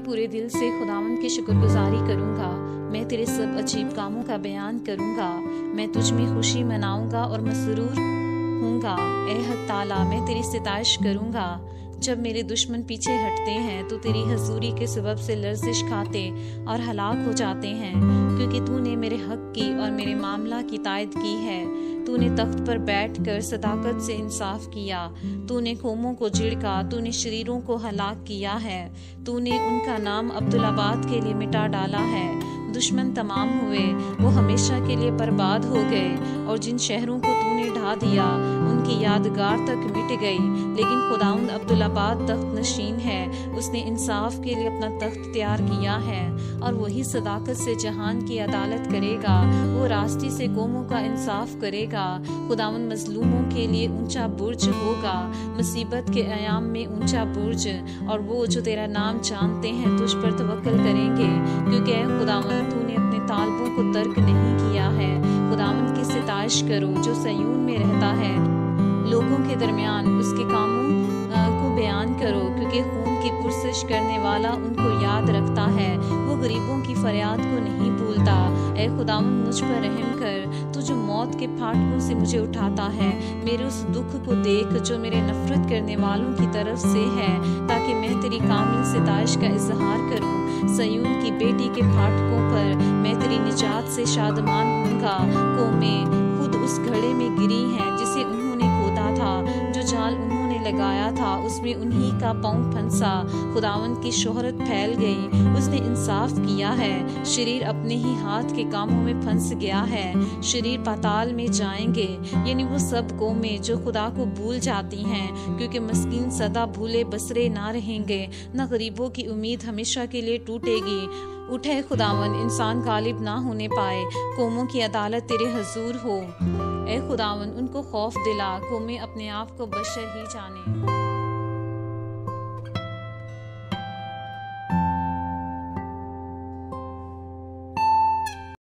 पूरे दिल से खुदावंद की शुक्रगुजारी करूँगा। मैं तेरे सब अजीब कामों का बयान करूँगा। मैं तुझ में खुशी मनाऊँगा और मसरूर हूँगा। ए हक ताला, मैं तेरी सिताइश करूँगा। जब मेरे दुश्मन पीछे हटते हैं तो तेरी हजूरी के सबब से लर्जिश खाते और हलाक हो जाते हैं, क्योंकि तूने मेरे हक की और मेरे मामला की तायद की है। तूने तख्त पर बैठकर सदाकत से इंसाफ किया। तूने कौमों को झिड़का, तूने शरीरों को हलाक किया है। तूने उनका नाम अब्दुल्लाबाद के लिए मिटा डाला है। दुश्मन तमाम हुए, वो हमेशा के लिए बर्बाद हो गए, और जिन शहरों को तूने ढा दिया उनकी यादगार तक मिट गई। लेकिन खुदाउंद अब्दुल्लाबाद तख्त नशीन है, उसने इंसाफ के लिए अपना तख्त तैयार किया है, और वही सदाकत से जहान की अदालत करेगा। वो रास्ते से कौमों का इंसाफ करेगा। खुदावंद मजलूमों के लिए ऊंचा बुर्ज होगा, मुसीबत के अयाम में ऊंचा बुर्ज, और वो जो तेरा नाम जानते हैं तुझ पर तवक्कल करेंगे, क्योंकि ऐ खुदावंद तूने अपने तालबों को तर्क नहीं किया है। खुदावंद की सिताइश करो जो सयून में रहता है। लोगों के दरमियान उसके कामों को बयान करो, क्योंकि खून की पुरसिश करने वाला उनको याद रखता है। वो गरीबों की फरियाद को नहीं भूलता। ऐ खुदावंद मुझ पर रहम कर, तू जो मौत के फाटकों से मुझे उठाता है। मेरे उस दुख को देख जो मेरे नफरत करने वालों की तरफ से है, ताकि मैं तेरी कामिल सिताइश का इजहार करूं। सयून की बेटी के फाटकों पर मैं तेरी निजात से शादमान होऊंगा। कौमें खुद उस घड़े में गिरी हैं जिसे उन्होंने खोदा था, जो जाल उन्होंने लगाया था उसमें उन्हीं का पाँव फंसा। खुदावंद की शोहरत फैल गई, उसने इंसाफ किया है। शरीर अपने ही हाथ के कामों में फंस गया है। शरीर पाताल में जाएंगे, यानी वो सब कौमें जो खुदा को भूल जाती हैं, क्योंकि मस्कीन सदा भूले बसरे ना रहेंगे, न गरीबों की उम्मीद हमेशा के लिए टूटेगी। उठे खुदावन, इंसान गालिब ना होने पाए, कौमों की अदालत तेरे हजूर हो। ए खुदावन, उनको खौफ दिला, कौमें अपने आप को बशर ही जाने।